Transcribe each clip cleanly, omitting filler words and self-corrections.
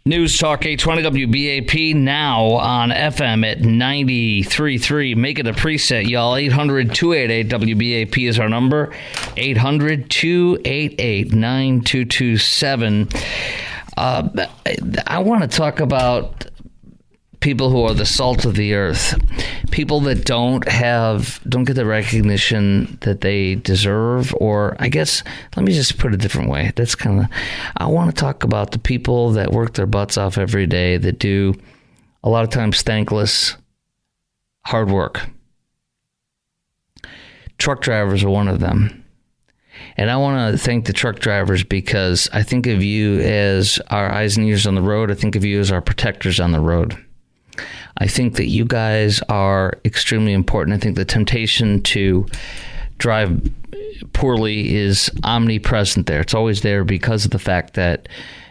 News Talk 820 WBAP, now on FM at 93.3. Make it a preset, y'all. 800-288-WBAP is our number. 800-288-9227. I want to talk about people who are the salt of the earth. People that don't get the recognition that they deserve, or I guess, let me just put it a different way. I want to talk about the people that work their butts off every day, that do a lot of times thankless, hard work. Truck drivers are one of them. And I want to thank the truck drivers because I think of you as our eyes and ears on the road. I think of you as our protectors on the road. I think that you guys are extremely important. I think the temptation to drive poorly is omnipresent there. It's always there because of the fact that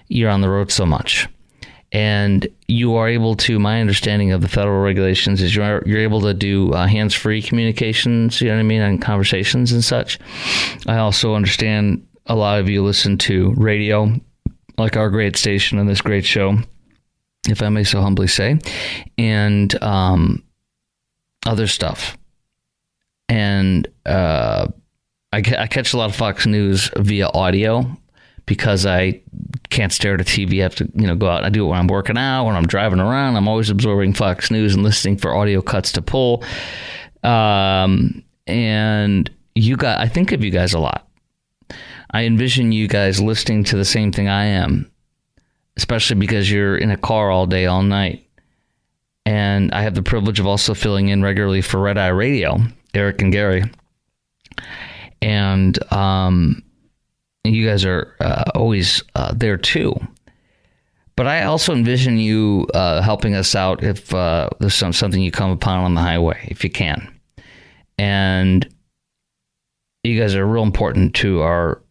you're on the road so much. And you are able to, my understanding of the federal regulations is you're able to do hands-free communications, you know what I mean, and conversations and such. I also understand a lot of you listen to radio, like our great station and this great show, if I may so humbly say, and other stuff. And I catch a lot of Fox News via audio because I can't stare at a TV. I have to, go out. I do it when I'm working out, when I'm driving around. I'm always absorbing Fox News and listening for audio cuts to pull. And I think of you guys a lot. I envision you guys listening to the same thing I am, especially because you're in a car all day, all night. And I have the privilege of also filling in regularly for Red Eye Radio, Eric and Gary. And you guys are always there too. But I also envision you helping us out if there's something you come upon on the highway, if you can. And you guys are real important to our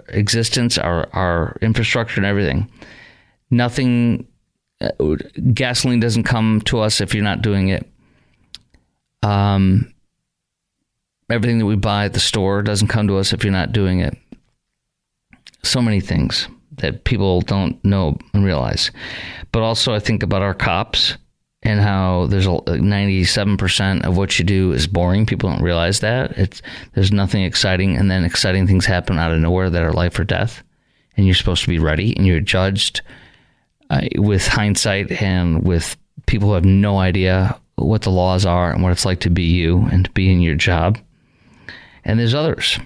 existence, our infrastructure and everything. Gasoline doesn't come to us if you're not doing it. Everything that we buy at the store doesn't come to us if you're not doing it. So many things that people don't know and realize. But also I think about our cops and how there's 97% of what you do is boring. People don't realize that. There's nothing exciting, and then exciting things happen out of nowhere that are life or death. And you're supposed to be ready, and you're judged with hindsight and with people who have no idea what the laws are and what it's like to be you and to be in your job. And there's others.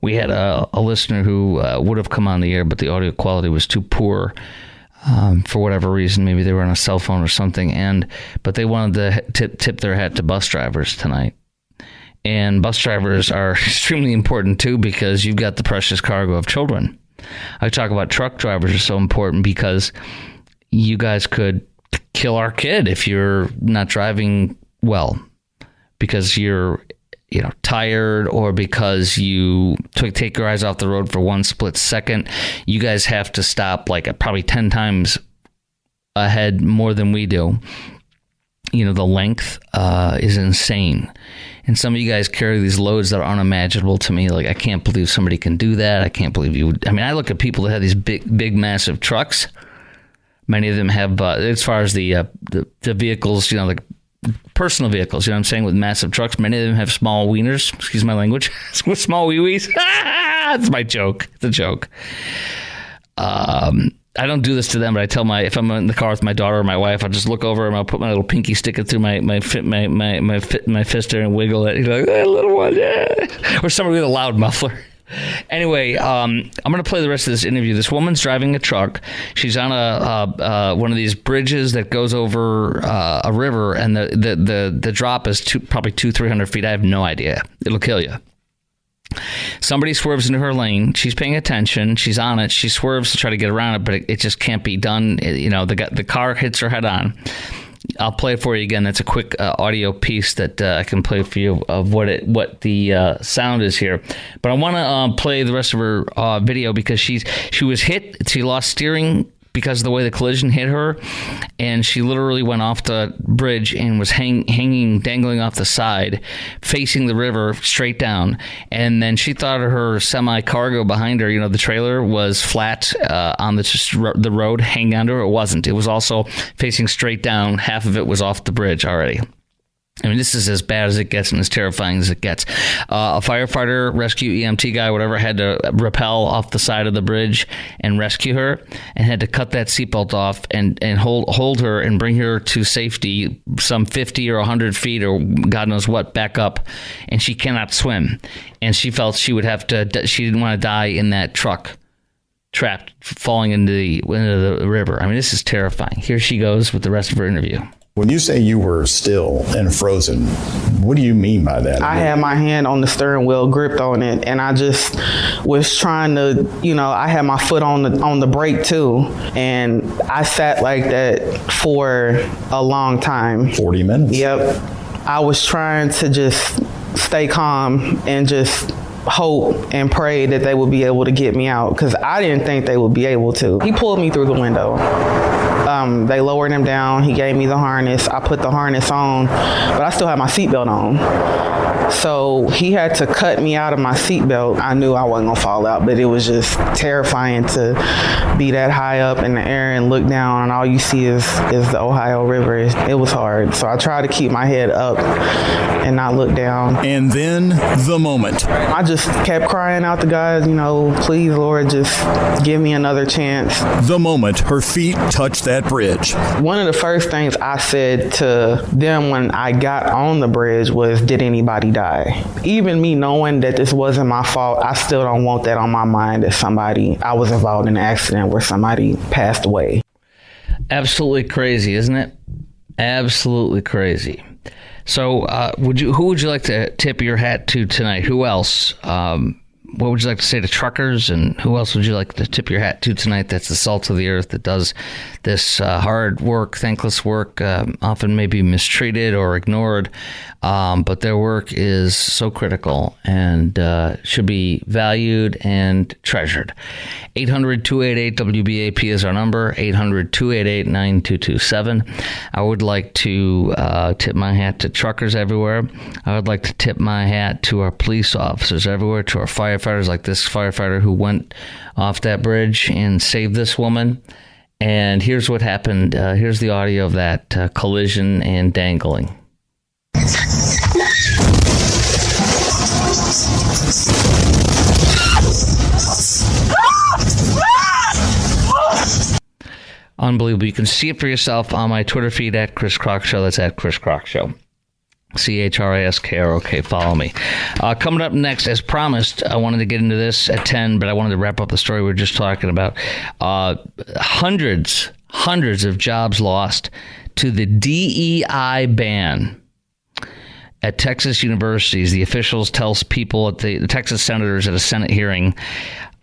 We had a listener who would have come on the air, but the audio quality was too poor for whatever reason. Maybe they were on a cell phone or something. But they wanted to tip their hat to bus drivers tonight. And bus drivers are extremely important too, because you've got the precious cargo of children. I talk about truck drivers are so important because you guys could kill our kid if you're not driving well, because you're tired, or because you take your eyes off the road for one split second. You guys have to stop like probably 10 times ahead more than we do. The length is insane. And some of you guys carry these loads that are unimaginable to me. Like, I can't believe somebody can do that. I can't believe you. I mean, I look at people that have these big, massive trucks. Many of them have, as far as the vehicles, like personal vehicles, what I'm saying, with massive trucks. Many of them have small wieners. Excuse my language. With small wee-wees. That's my joke. It's a joke. I don't do this to them, but I tell if I'm in the car with my daughter or my wife, I'll just look over and I'll put my little pinky, stick it through my fist there and wiggle it. Like, little one, yeah. Or somebody with a loud muffler. Anyway, I'm going to play the rest of this interview. This woman's driving a truck. She's on one of these bridges that goes over a river, and the drop is probably 200-300 feet. I have no idea. It'll kill you. Somebody swerves into her lane. She's paying attention. She's on it. She swerves to try to get around it, but it just can't be done. The car hits her head on. I'll play it for you again. That's a quick audio piece that I can play for you of what the sound is here. But I want to play the rest of her video because she was hit. She lost steering because of the way the collision hit her, and she literally went off the bridge and was hanging, dangling off the side, facing the river straight down. And then she thought her semi-cargo behind her, the trailer, was flat on the road, hanging onto her. It wasn't. It was also facing straight down. Half of it was off the bridge already. I mean, this is as bad as it gets and as terrifying as it gets. A firefighter, rescue EMT guy, whatever, had to rappel off the side of the bridge and rescue her, and had to cut that seatbelt off and hold her and bring her to safety some 50 or 100 feet or God knows what back up. And she cannot swim. And she felt she would have to, she didn't want to die in that truck, trapped, falling into the river. I mean, this is terrifying. Here she goes with the rest of her interview. When you say you were still and frozen, what do you mean by that? I had my hand on the steering wheel, gripped on it, and I just was trying to, I had my foot on the brake too, and I sat like that for a long time. 40 minutes? Yep. I was trying to just stay calm and just hope and pray that they would be able to get me out, because I didn't think they would be able to. He pulled me through the window. They lowered him down. He gave me the harness. I put the harness on, but I still had my seatbelt on. So he had to cut me out of my seatbelt. I knew I wasn't gonna fall out, but it was just terrifying to be that high up in the air and look down, and all you see is the Ohio River. It was hard. So I tried to keep my head up and not look down. And then the moment. I just kept crying out to God, please, Lord, just give me another chance. The moment her feet touched that bridge. One of the first things I said to them when I got on the bridge was, did anybody die? Even me knowing that this wasn't my fault, I still don't want that on my mind that I was involved in an accident where somebody passed away. Absolutely crazy, isn't it? Absolutely crazy. So who would you like to tip your hat to tonight? Who else? What would you like to say to truckers, and who else would you like to tip your hat to tonight? That's the salt of the earth that does this hard work, thankless work, often maybe mistreated or ignored, but their work is so critical and should be valued and treasured. 800-288-WBAP is our number, 800-288-9227. I would like to tip my hat to truckers everywhere. I would like to tip my hat to our police officers everywhere, to our firefighters, like this firefighter who went off that bridge and saved this woman. And here's what happened. Here's the audio of that collision and dangling. Unbelievable. You can see it for yourself on my Twitter feed at Chris Crock Show. That's at Chris Crock Show. CHRISKROK. Follow me. Coming up next, as promised, I wanted to get into this at 10, but I wanted to wrap up the story we were just talking about. Hundreds of jobs lost to the DEI ban at Texas universities. The officials tells people at the Texas senators at a Senate hearing,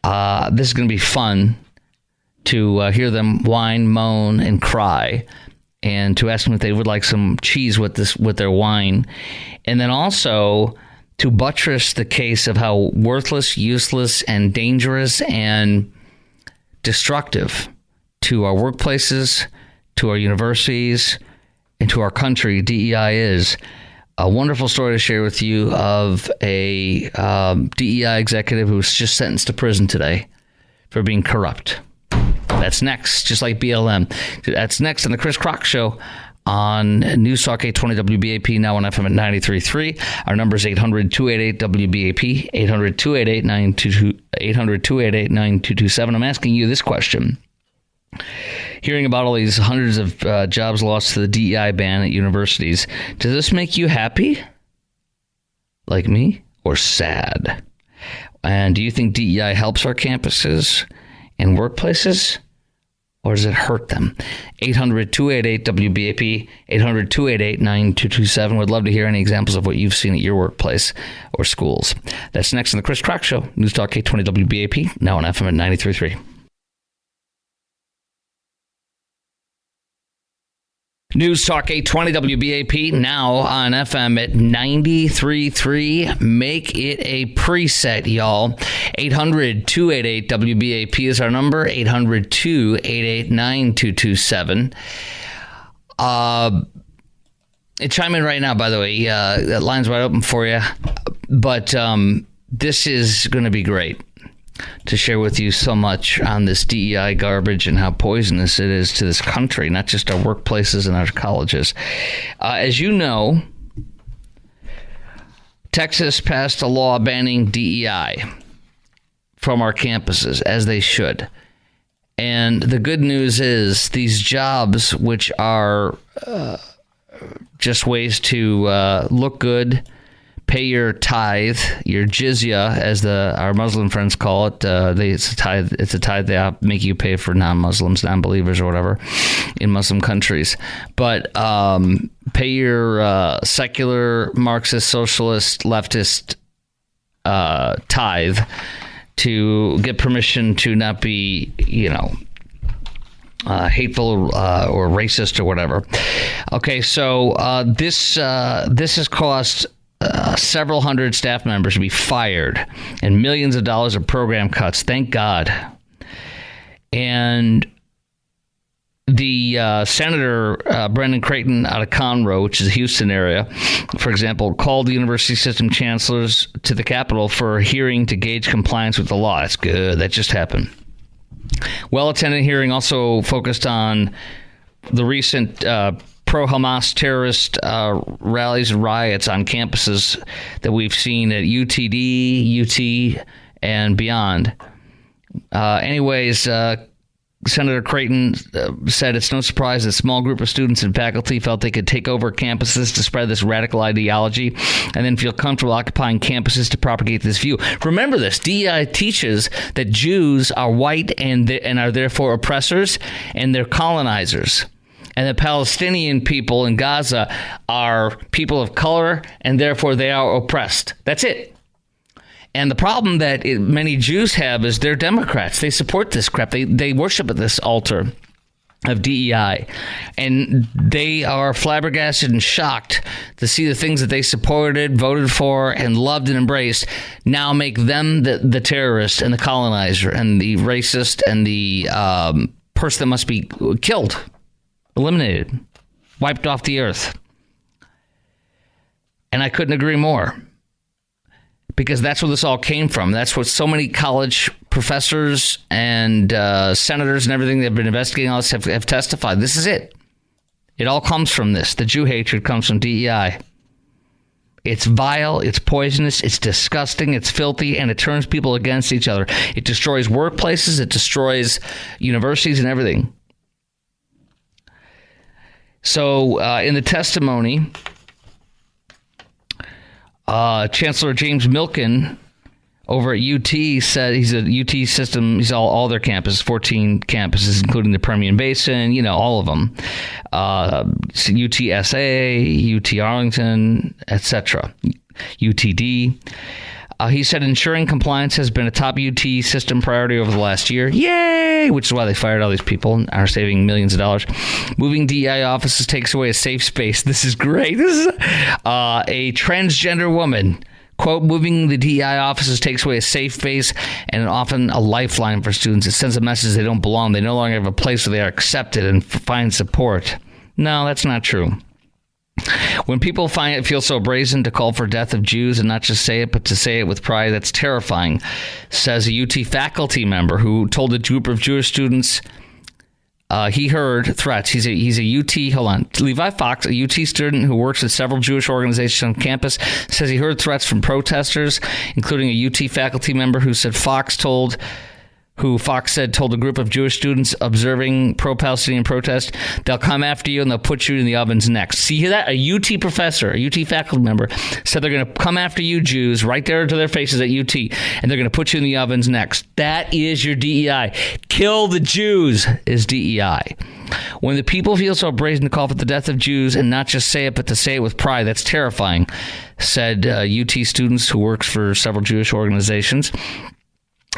this is going to be fun to hear them whine, moan, and cry, and to ask them if they would like some cheese with their wine. And then also to buttress the case of how worthless, useless, and dangerous and destructive to our workplaces, to our universities, and to our country DEI is. A wonderful story to share with you of a DEI executive who was just sentenced to prison today for being corrupt. That's next, just like BLM. That's next on the Chris Crock Show on News Talk 820 WBAP, now on FM at 93.3. Our number is 800-288-WBAP, 800-288-9227. I'm asking you this question. Hearing about all these hundreds of jobs lost to the DEI ban at universities, does this make you happy, like me, or sad? And do you think DEI helps our campuses and workplaces, or does it hurt them? 800-288-WBAP, 800-288-9227. Would love to hear any examples of what you've seen at your workplace or schools. That's next on the Chris Crock Show, News Talk 820 WBAP, now on FM at 93.3. News Talk 820 WBAP, now on FM at 93.3. Make it a preset, y'all. 800-288-WBAP is our number. 800-288-9227. Chime in right now, by the way. That line's wide open for you. But this is going to be great to share with you so much on this DEI garbage and how poisonous it is to this country, not just our workplaces and our colleges. As you know, Texas passed a law banning DEI from our campuses, as they should. And the good news is these jobs, which are just ways to look good, pay your tithe, your jizya, as our Muslim friends call it. It's a tithe. It's a tithe they make you pay for non-Muslims, non-believers, or whatever in Muslim countries. But pay your secular, Marxist, socialist, leftist tithe to get permission to not be, hateful or racist or whatever. Okay, so this has cost several hundred staff members to be fired and millions of dollars of program cuts. Thank God. And the Senator Brendan Creighton out of Conroe, which is the Houston area, for example, called the university system chancellors to the Capitol for a hearing to gauge compliance with the law. That's good. That just happened. Well-attended hearing also focused on the recent pro-Hamas terrorist rallies and riots on campuses that we've seen at UTD, UT, and beyond. Senator Creighton said it's no surprise that a small group of students and faculty felt they could take over campuses to spread this radical ideology and then feel comfortable occupying campuses to propagate this view. Remember this, DEI teaches that Jews are white and are therefore oppressors and they're colonizers. And the Palestinian people in Gaza are people of color and therefore they are oppressed. That's it. And the problem that many Jews have is they're Democrats. They support this crap. They worship at this altar of DEI. And they are flabbergasted and shocked to see the things that they supported, voted for, and loved and embraced now make them the terrorist and the colonizer and the racist and the person that must be killed, eliminated, wiped off the earth. And I couldn't agree more. Because that's where this all came from. That's what so many college professors and senators and everything that have been investigating all this have testified. This is it. It all comes from this. The Jew hatred comes from DEI. It's vile, it's poisonous, it's disgusting, it's filthy, and it turns people against each other. It destroys workplaces, it destroys universities and everything. So in the testimony, Chancellor James Milken over at UT said he's a UT system. He's all their campuses, 14 campuses, including the Permian Basin, all of them. UTSA, UT Arlington, etc. UTD. He said ensuring compliance has been a top UT system priority over the last year. Yay! Which is why they fired all these people and are saving millions of dollars. Moving DEI offices takes away a safe space. This is great. This is a transgender woman. Quote, moving the DEI offices takes away a safe space and often a lifeline for students. It sends a message they don't belong. They no longer have a place where they are accepted and find support. No, that's not true. When people feel so brazen to call for death of Jews and not just say it, but to say it with pride, that's terrifying, says a UT faculty member who told a group of Jewish students he heard threats. He's a UT, hold on. Levi Fox, a UT student who works at several Jewish organizations on campus, says he heard threats from protesters, including a UT faculty member who Fox said told a group of Jewish students observing pro-Palestinian protest, they'll come after you and they'll put you in the ovens next. See, hear that? A UT professor, a UT faculty member said they're going to come after you Jews right there to their faces at UT, and they're going to put you in the ovens next. That is your DEI. Kill the Jews is DEI. When the people feel so brazen to call for the death of Jews and not just say it, but to say it with pride, that's terrifying, said UT students who works for several Jewish organizations.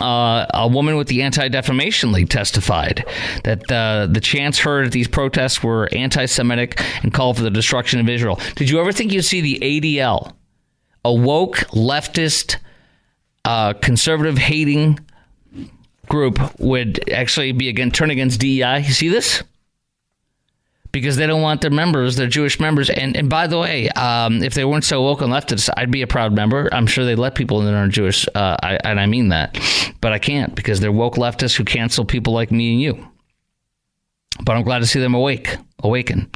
A woman with the Anti-Defamation League testified that the chants heard at these protests were anti-Semitic and called for the destruction of Israel. Did you ever think you'd see the ADL, a woke, leftist, conservative-hating group, would actually be turn against DEI? You see this? Because they don't want their members, their Jewish members. And by the way, if they weren't so woke and leftist, I'd be a proud member. I'm sure they'd let people in that aren't Jewish, and I mean that. But I can't, because they're woke leftists who cancel people like me and you. But I'm glad to see them awaken.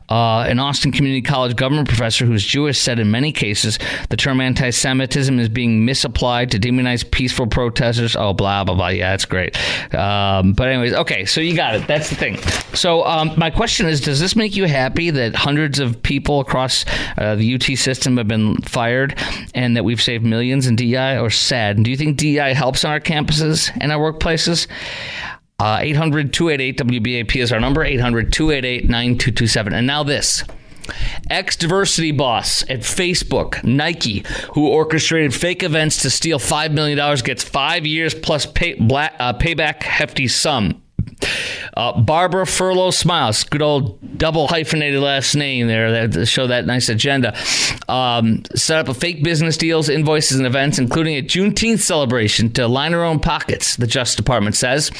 An Austin Community College government professor who's Jewish said in many cases the term anti-Semitism is being misapplied to demonize peaceful protesters. Oh, blah, blah, blah. Yeah, that's great. But anyways, okay, so you got it. That's the thing. So my question is, does this make you happy that hundreds of people across the UT system have been fired and that we've saved millions in DEI, or sad? And do you think DEI helps on our campuses and our workplaces? 800-288-WBAP is our number, 800-288-9227. And now this. Ex-diversity boss at Facebook, Nike, who orchestrated fake events to steal $5 million, gets 5 years plus payback hefty sum. Barbara Furlow Smiles, good old double hyphenated last name there that show that nice agenda. Set up a fake business deals, invoices, and events, including a Juneteenth celebration to line her own pockets, the Justice Department says.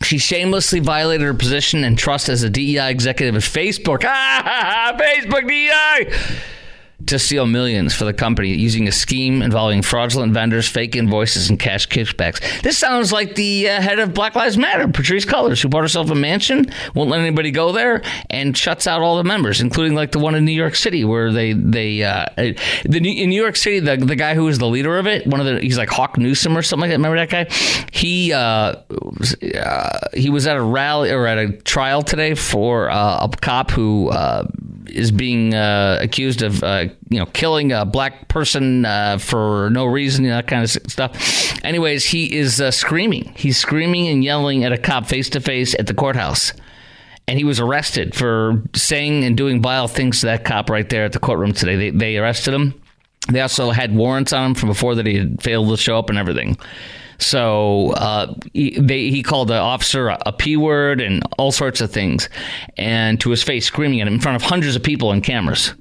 She shamelessly violated her position and trust as a DEI executive at Facebook. Facebook DEI! To steal millions for the company using a scheme involving fraudulent vendors, fake invoices, and cash kickbacks. This sounds like the head of Black Lives Matter, Patrisse Cullors, who bought herself a mansion, won't let anybody go there, and shuts out all the members, including like the one in New York City, where in New York City, the guy who was the leader of it, he's like Hawk Newsom or something like that. Remember that guy? He was at a rally or at a trial today for a cop who is being accused of killing a black person for no reason, that kind of stuff. Anyways, he is screaming. He's screaming and yelling at a cop face to face at the courthouse. And he was arrested for saying and doing vile things to that cop right there at the courtroom today. They arrested him. They also had warrants on him from before that he had failed to show up and everything. So he called the officer a P word and all sorts of things, and to his face, screaming at him in front of hundreds of people and cameras.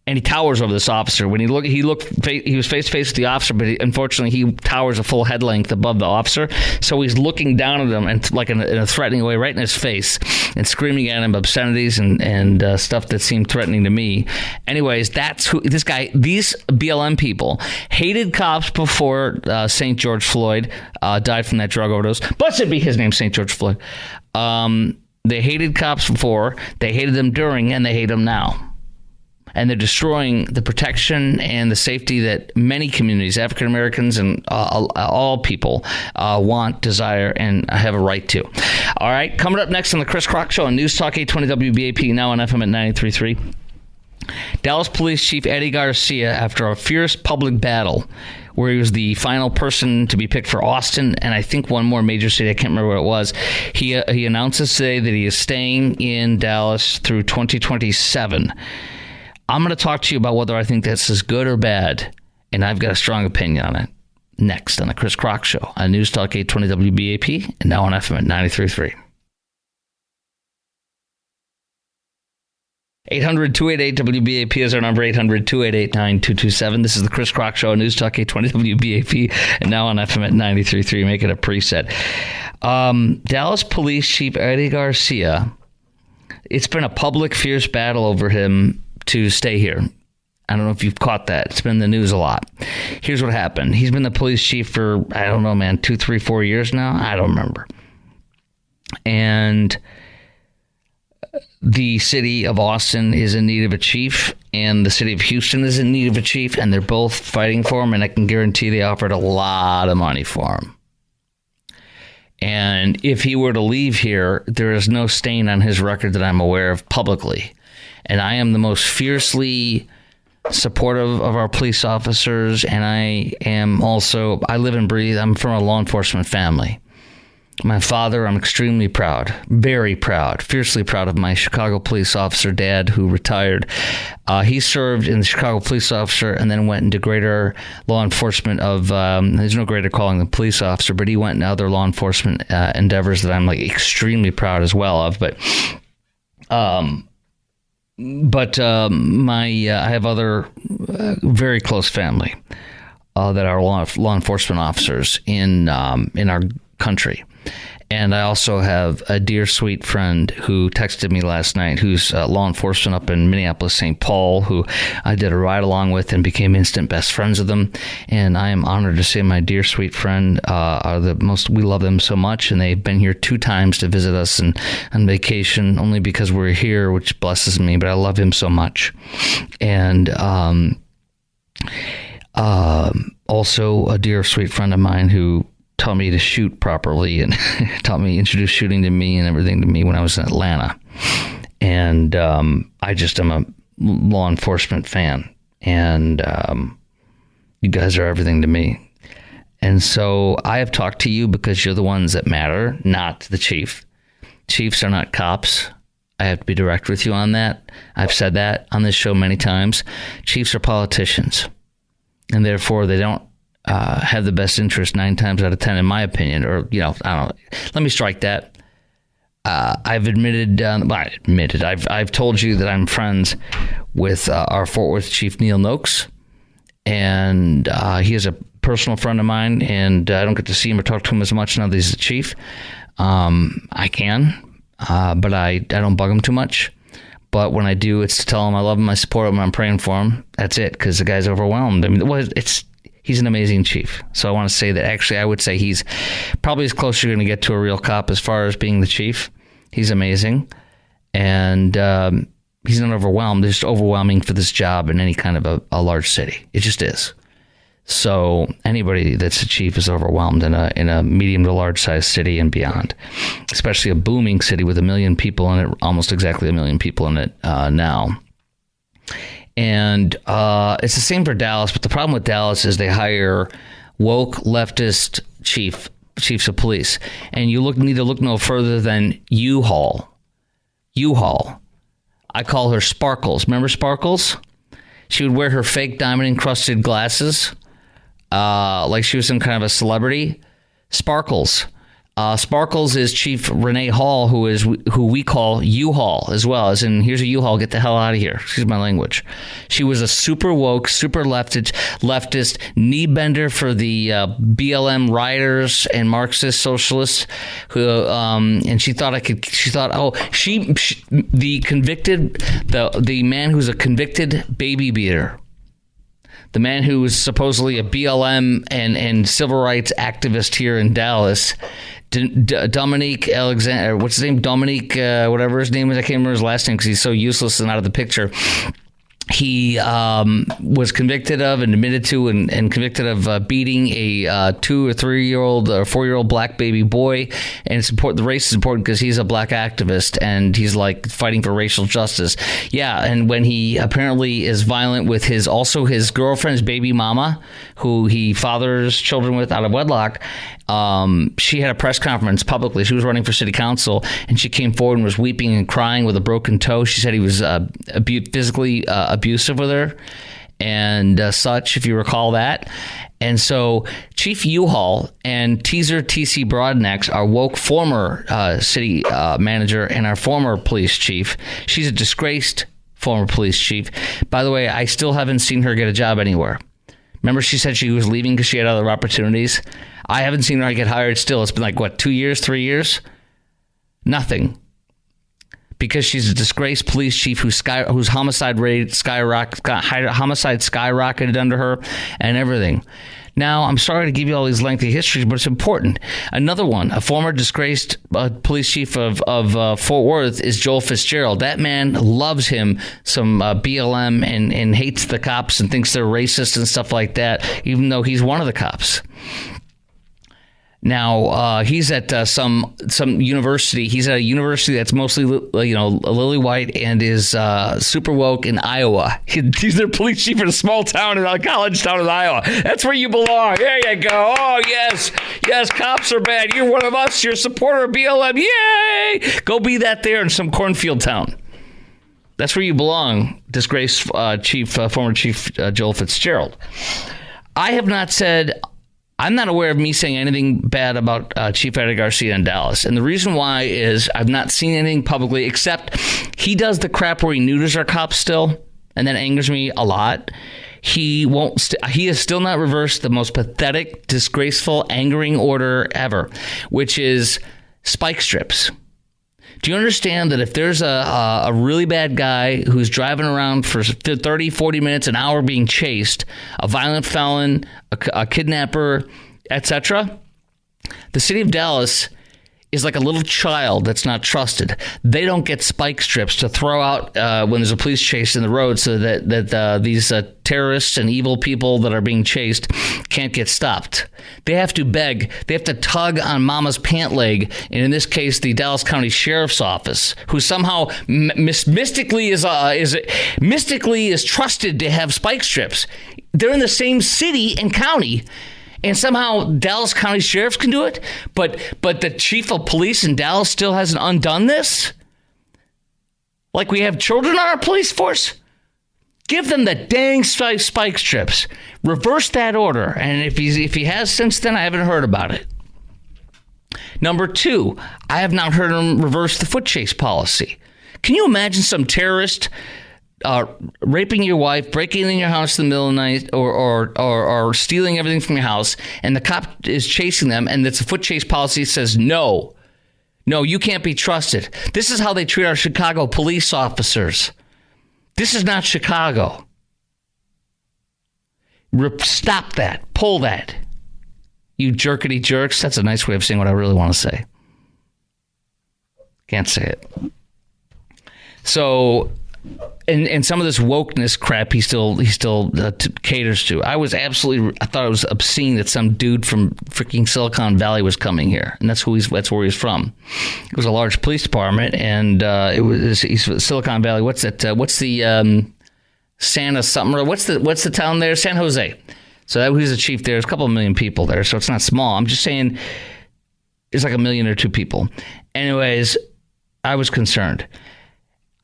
And he towers over this officer. When he was face to face with the officer, but unfortunately he towers a full head length above the officer. So he's looking down at him and like in a threatening way, right in his face, and screaming at him obscenities and stuff that seemed threatening to me. Anyways, that's who this guy. These BLM people hated cops before St. George Floyd died from that drug overdose. Blessed be his name, St. George Floyd. They hated cops before, they hated them during, and they hate them now. And they're destroying the protection and the safety that many communities, African Americans and all people, want, desire, and have a right to. All right, coming up next on the Chris Crock Show on News Talk 820 WBAP, now on FM at 93.3. Dallas Police Chief Eddie Garcia, after a fierce public battle where he was the final person to be picked for Austin and I think one more major city, I can't remember what it was, he announces today that he is staying in Dallas through 2027. I'm going to talk to you about whether I think this is good or bad, and I've got a strong opinion on it. Next on the Chris Crock Show on News Talk 820 WBAP and now on FM at 93.3. 800-288-WBAP is our number, 800-288-9227. This is the Chris Crock Show on News Talk 820 WBAP and now on FM at 93.3. Make it a preset. Dallas Police Chief Eddie Garcia, it's been a public, fierce battle over him to stay here. I don't know if you've caught that. It's been in the news a lot. Here's what happened. He's been the police chief for, I don't know, man, 2, 3, 4 years now. I don't remember. And the city of Austin is in need of a chief, and the city of Houston is in need of a chief, and they're both fighting for him, and I can guarantee they offered a lot of money for him. And if he were to leave here, there is no stain on his record that I'm aware of publicly. And I am the most fiercely supportive of our police officers, and I live and breathe, I'm from a law enforcement family. My father, I'm extremely proud, very proud, fiercely proud of my Chicago police officer dad who retired. He served in the Chicago police officer and then went into greater law enforcement of, there's no greater calling than police officer, but he went into other law enforcement endeavors that I'm like extremely proud as well of. I have other very close family that are law enforcement officers in our country. And I also have a dear, sweet friend who texted me last night, who's law enforcement up in Minneapolis, St. Paul, who I did a ride along with and became instant best friends with them. And I am honored to say my dear, sweet friend are the most, we love them so much. And they've been here 2 times to visit us on vacation, only because we're here, which blesses me, but I love him so much. And also a dear, sweet friend of mine who taught me to shoot properly and introduced shooting to me and everything to me when I was in Atlanta. And I just am a law enforcement fan. And you guys are everything to me. And so I have talked to you because you're the ones that matter, not the chief. Chiefs are not cops. I have to be direct with you on that. I've said that on this show many times. Chiefs are politicians. And therefore, they don't have the best interest 9 times out of 10, in my opinion, or, I don't know. Let me strike that. I've told you that I'm friends with our Fort Worth Chief Neil Noakes, and he is a personal friend of mine, and I don't get to see him or talk to him as much now that he's the chief. I can, but I don't bug him too much. But when I do, it's to tell him I love him, I support him, I'm praying for him. That's it, because the guy's overwhelmed. I mean, he's an amazing chief. So I want to say that actually I would say he's probably as close as you're going to get to a real cop as far as being the chief. He's amazing. And he's not overwhelmed. It's just overwhelming for this job in any kind of a large city. It just is. So anybody that's a chief is overwhelmed in a medium to large size city and beyond, especially a booming city with 1 million people in it, almost exactly 1 million people in it now. And it's the same for Dallas, but the problem with Dallas is they hire woke leftist chiefs of police. And you need to look no further than U-Haul. U-Haul. I call her Sparkles. Remember Sparkles? She would wear her fake diamond-encrusted glasses like she was some kind of a celebrity. Sparkles. Sparkles is Chief Renee Hall, who we call U-Haul as well. As in, here's a U-Haul, get the hell out of here. Excuse my language. She was a super woke, super leftist knee bender for the BLM rioters and Marxist socialists. And she thought the man who's a convicted baby beater. The man who was supposedly a BLM and civil rights activist here in Dallas, Dominique Alexander, what's his name? Dominique, whatever his name is. I can't remember his last name because he's so useless and out of the picture. He was convicted of and admitted to and convicted of beating a 2 or 3-year-old or 4-year-old black baby boy. And it's important. The race is important because he's a black activist and he's like fighting for racial justice. Yeah. And when he apparently is violent with his girlfriend's baby mama, who he fathers children with out of wedlock, she had a press conference publicly. She was running for city council and she came forward and was weeping and crying with a broken toe. She said he was physically abusive with her and such, if you recall that. And so Chief U-Haul and Teaser TC Broadnecks, our woke former city manager and our former police chief, she's a disgraced former police chief. By the way, I still haven't seen her get a job anywhere. Remember she said she was leaving because she had other opportunities? I haven't seen her get hired still. It's been like, 2 years, 3 years? Nothing. Because she's a disgraced police chief whose homicide rate skyrocketed under her and everything. Now, I'm sorry to give you all these lengthy histories, but it's important. Another one, a former disgraced police chief of Fort Worth is Joel Fitzgerald. That man loves him some BLM and hates the cops and thinks they're racist and stuff like that, even though he's one of the cops. Now, he's at some university. He's at a university that's mostly, lily white and is super woke in Iowa. He's their police chief in a small town, in a college town in Iowa. That's where you belong. There you go. Oh, yes. Yes, cops are bad. You're one of us. You're a supporter of BLM. Yay! Go be that there in some cornfield town. That's where you belong, disgraced former Chief Joel Fitzgerald. I have not said... I'm not aware of me saying anything bad about Chief Eddie Garcia in Dallas. And the reason why is I've not seen anything publicly, except he does the crap where he neuters our cops still, and that angers me a lot. He won't. He has still not reversed the most pathetic, disgraceful, angering order ever, which is spike strips. Do you understand that if there's a really bad guy who's driving around for 30, 40 minutes, an hour being chased, a violent felon, a kidnapper, etc., the city of Dallas is like a little child that's not trusted. They don't get spike strips to throw out when there's a police chase in the road so that these terrorists and evil people that are being chased can't get stopped. They have to beg. They have to tug on mama's pant leg, and in this case, the Dallas County Sheriff's Office, who somehow mystically is trusted to have spike strips. They're in the same city and county. And somehow Dallas County Sheriff can do it, but the chief of police in Dallas still hasn't undone this? Like we have children on our police force? Give them the dang spike strips. Reverse that order. And if he has since then, I haven't heard about it. Number two, I have not heard him reverse the foot chase policy. Can you imagine some terrorist raping your wife, breaking in your house in the middle of the night, or stealing everything from your house, and the cop is chasing them, and it's a foot chase policy that says, no, you can't be trusted. This is how they treat our Chicago police officers. This is not Chicago. Stop that. Pull that. You jerkity jerks. That's a nice way of saying what I really want to say. Can't say it. So... And some of this wokeness crap he still caters to. I thought it was obscene that some dude from freaking Silicon Valley was coming here, and that's where he's from. It was a large police department, and he's Silicon Valley. What's that? What's the Santa something? What's the town there? San Jose. So he's the chief there. There's a couple of million people there, so it's not small. I'm just saying, it's like 1 million or 2 people. Anyways, I was concerned.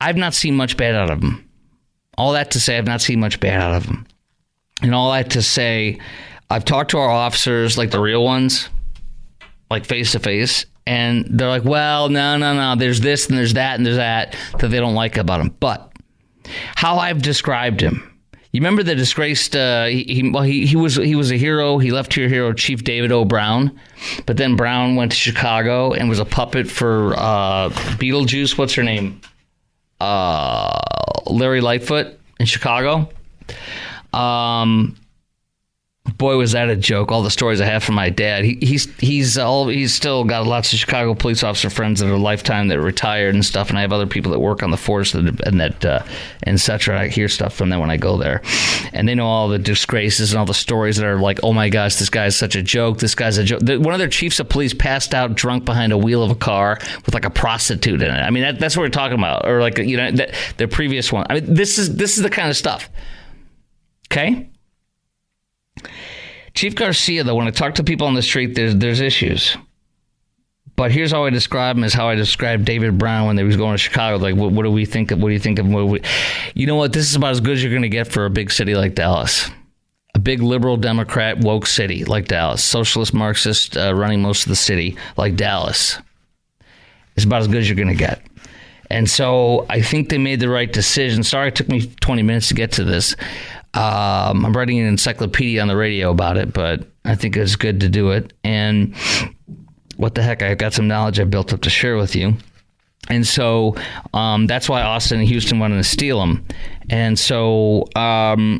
I've not seen much bad out of him. All that to say, I've not seen much bad out of him. And all that to say, I've talked to our officers, like the real ones, like face to face, and they're like, well, no, there's this and there's that and there's that they don't like about him. But how I've described him, you remember the disgraced, he was a hero. He left your hero, Chief David O. Brown, but then Brown went to Chicago and was a puppet for Beetlejuice. What's her name? Larry Lightfoot in Chicago. Boy, was that a joke. All the stories I have from my dad. He's still got lots of Chicago police officer friends that are lifetime that are retired and stuff. And I have other people that work on the force and such. I hear stuff from them when I go there, and they know all the disgraces and all the stories that are like, oh my gosh, this guy's such a joke. This guy's a joke. One of their chiefs of police passed out drunk behind a wheel of a car with like a prostitute in it. I mean, that's what we're talking about. Or like, their previous one. I mean, this is the kind of stuff. Okay. Chief Garcia, though, when I talk to people on the street, there's issues. But here's how I describe him: is how I described David Brown when they was going to Chicago. Like, what do we think of? What do you think of? You know what? This is about as good as you're going to get for a big city like Dallas, a big liberal Democrat woke city like Dallas, socialist Marxist running most of the city like Dallas. It's about as good as you're going to get. And so I think they made the right decision. Sorry, it took me 20 minutes to get to this. I'm writing an encyclopedia on the radio about it, but I think it's good to do it. And what the heck, I've got some knowledge I've built up to share with you. And so that's why Austin and Houston wanted to steal him. And so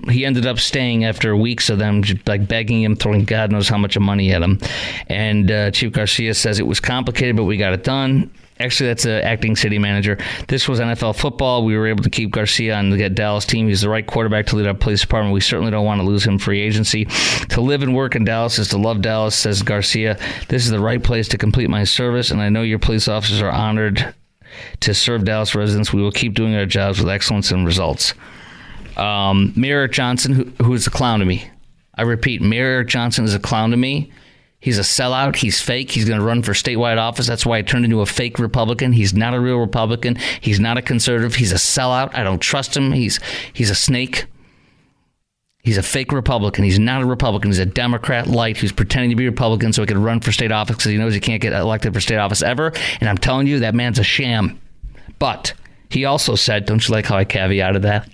he ended up staying after weeks of them like begging him, throwing God knows how much money at him. And Chief Garcia says it was complicated, but we got it done. Actually, that's an acting city manager. This was NFL football. We were able to keep Garcia on the Dallas team. He's the right quarterback to lead our police department. We certainly don't want to lose him free agency. To live and work in Dallas is to love Dallas, says Garcia. This is the right place to complete my service, and I know your police officers are honored to serve Dallas residents. We will keep doing our jobs with excellence and results. Mayor Eric Johnson, who is a clown to me. I repeat, Mayor Eric Johnson is a clown to me. He's a sellout. He's fake. He's going to run for statewide office. That's why I turned into a fake Republican. He's not a real Republican. He's not a conservative. He's a sellout. I don't trust him. He's a snake. He's a fake Republican. He's not a Republican. He's a Democrat light who's pretending to be Republican so he can run for state office because he knows he can't get elected for state office ever. And I'm telling you, that man's a sham. But he also said, don't you like how I caveated that?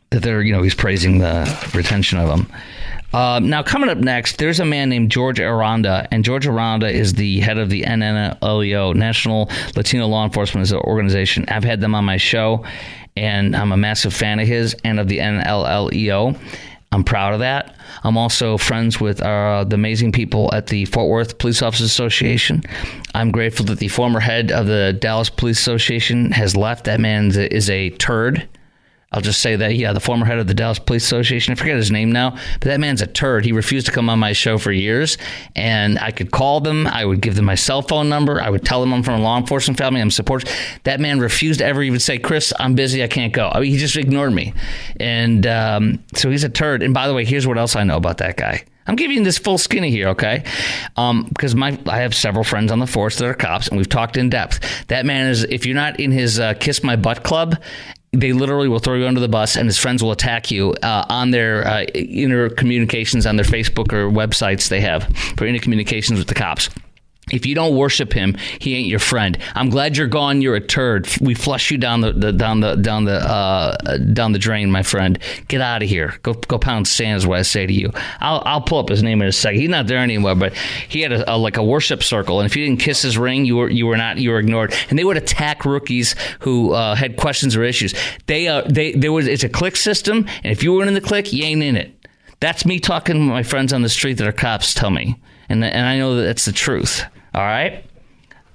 That he's praising the retention of him. Now, coming up next, there's a man named George Aranda, and George Aranda is the head of the NNLEO, National Latino Law Enforcement Organization. I've had them on my show, and I'm a massive fan of his and of the NLLEO. I'm proud of that. I'm also friends with the amazing people at the Fort Worth Police Officers Association. I'm grateful that the former head of the Dallas Police Association has left. That man is a turd. I'll just say that, the former head of the Dallas Police Association, I forget his name now, but that man's a turd. He refused to come on my show for years, and I could call them. I would give them my cell phone number. I would tell them I'm from a law enforcement family. I'm supported. That man refused to ever even say, Chris, I'm busy. I can't go. I mean, he just ignored me. And so he's a turd. And by the way, here's what else I know about that guy. I'm giving you this full skinny here, okay? Because I have several friends on the force that are cops, and we've talked in depth. That man is, if you're not in his Kiss My Butt Club, they literally will throw you under the bus, and his friends will attack you on their inner communications on their Facebook or websites they have for intercommunications with the cops. If you don't worship him, he ain't your friend. I'm glad you're gone. You're a turd. We flush you down the drain, my friend. Get out of here. Go pound sand is what I say to you. I'll pull up his name in a second. He's not there anymore, but he had a worship circle, and if you didn't kiss his ring, you were ignored. And they would attack rookies who had questions or issues. It's a clique system, and if you weren't in the clique, you ain't in it. That's me talking to my friends on the street that are cops tell me, and I know that that's the truth. All right?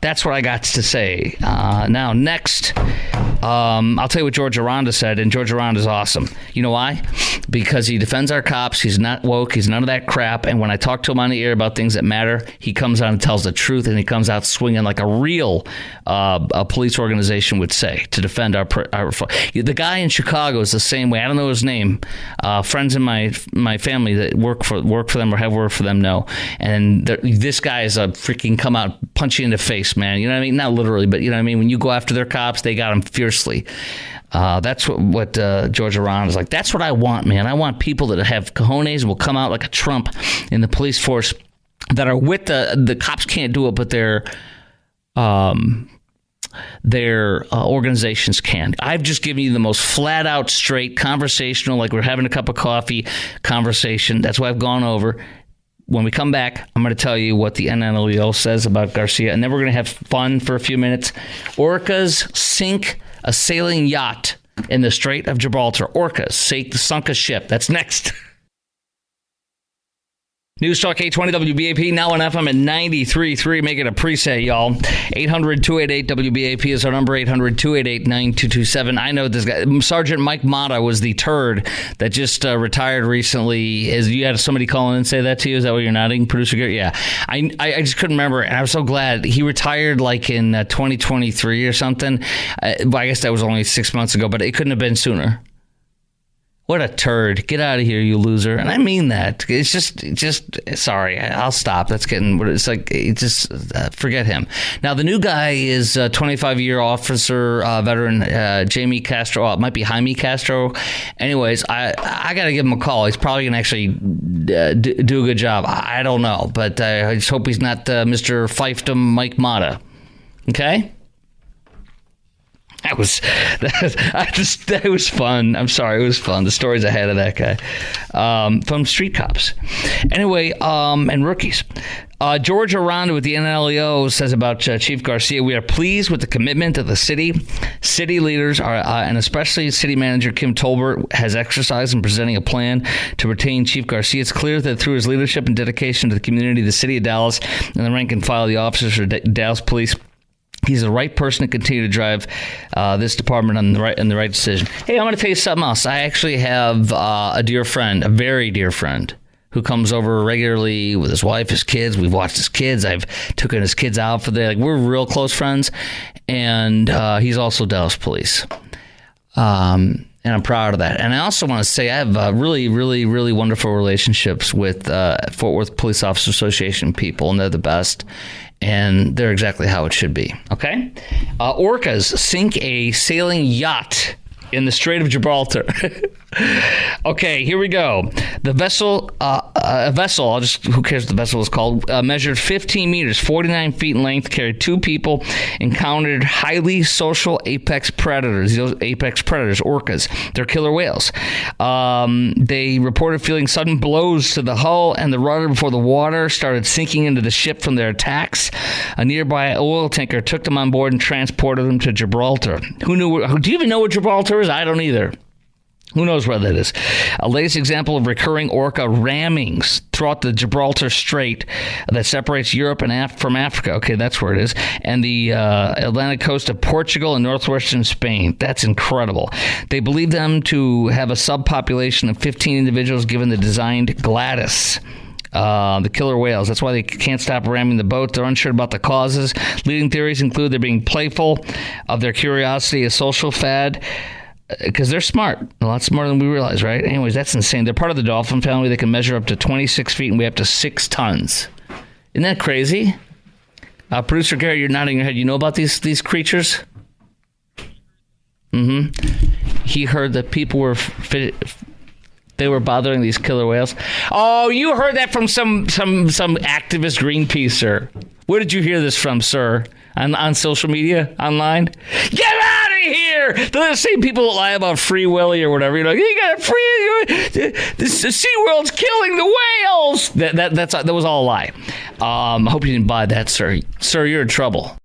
That's what I got to say. Now, next, I'll tell you what George Aranda said, and George Aranda is awesome. You know why? Because he defends our cops. He's not woke. He's none of that crap. And when I talk to him on the air about things that matter, he comes out and tells the truth, and he comes out swinging like a real police organization would say to defend our. The guy in Chicago is the same way. I don't know his name. Friends in my family that work for them or have worked for them know. And this guy is a freaking come out, punch you in the face, man. You know what I mean? Not literally, but you know what I mean? When you go after their cops, they got them fiercely. That's what George Aranda is like. That's what I want, man. I want people that have cojones and will come out like a Trump in the police force that are with the cops can't do it, but their organizations can. I've just given you the most flat out, straight, conversational, like we're having a cup of coffee conversation. That's what I've gone over. When we come back, I'm going to tell you what the NNLEO says about Garcia, and then we're going to have fun for a few minutes. Orcas sink a sailing yacht in the Strait of Gibraltar. Orcas sunk a ship. That's next. News Talk 820 WBAP, now on FM at 93.3. Make it a preset, y'all. 800-288-WBAP is our number, 800-288-9227. I know this guy. Sergeant Mike Mata was the turd that just retired recently. You had somebody call in and say that to you? Is that what you're nodding, Producer Gary? Yeah. I just couldn't remember, and I was so glad. He retired like in 2023 or something. I guess that was only 6 months ago, but it couldn't have been sooner. What a turd. Get out of here, you loser. And I mean that. It's just sorry, I'll stop. That's getting, it's like, forget him. Now, the new guy is 25-year officer, veteran, Jamie Castro. Oh, it might be Jaime Castro. Anyways, I got to give him a call. He's probably going to actually do a good job. I don't know, but I just hope he's not Mr. Fiefdom Mike Mata. Okay? That was fun. I'm sorry, it was fun. The stories I had of that guy from Street Cops. Anyway, and rookies. George Aranda with the NLEO says about Chief Garcia, we are pleased with the commitment of the city. City leaders are, and especially City Manager Kim Tolbert, has exercised in presenting a plan to retain Chief Garcia. It's clear that through his leadership and dedication to the community, the city of Dallas, and the rank and file of the officers of Dallas Police, he's the right person to continue to drive this department in the right decision. Hey, I'm going to tell you something else. I actually have a dear friend, a very dear friend, who comes over regularly with his wife, his kids. We've watched his kids. I've taken his kids out for the day. Like, we're real close friends. And he's also Dallas Police. And I'm proud of that. And I also want to say I have really, really, really wonderful relationships with Fort Worth Police Officers Association people, and they're the best. And they're exactly how it should be. Okay? Orcas sink a sailing yacht in the Strait of Gibraltar. Okay, here we go. The vessel, who cares what the vessel is called, measured 15 meters, 49 feet in length, carried 2 people, encountered highly social apex predators. Those apex predators, orcas, they're killer whales. They reported feeling sudden blows to the hull and the rudder before the water started sinking into the ship from their attacks. A nearby oil tanker took them on board and transported them to Gibraltar. Do you even know what Gibraltar is? I don't either. Who knows where that is? A latest example of recurring orca rammings throughout the Gibraltar Strait that separates Europe from Africa. Okay, that's where it is. And the Atlantic coast of Portugal and northwestern Spain. That's incredible. They believe them to have a subpopulation of 15 individuals given the designed Gladys. The killer whales. That's why they can't stop ramming the boat. They're unsure about the causes. Leading theories include they're being playful, of their curiosity, a social fad, because they're smart. A lot smarter than we realize, right? Anyways, that's insane. They're part of the dolphin family. They can measure up to 26 feet and weigh up to 6 tons. Isn't that crazy? Producer Gary, you're nodding your head. You know about these creatures? Mm-hmm. He heard that people were they were bothering these killer whales. Oh, you heard that from some activist Greenpeacer. Where did you hear this from, sir? On social media? Online? Get out of here! They're the same people that lie about Free Willy or whatever. You're like, you got the SeaWorld's killing the whales! That was all a lie. I hope you didn't buy that, sir. Sir, you're in trouble.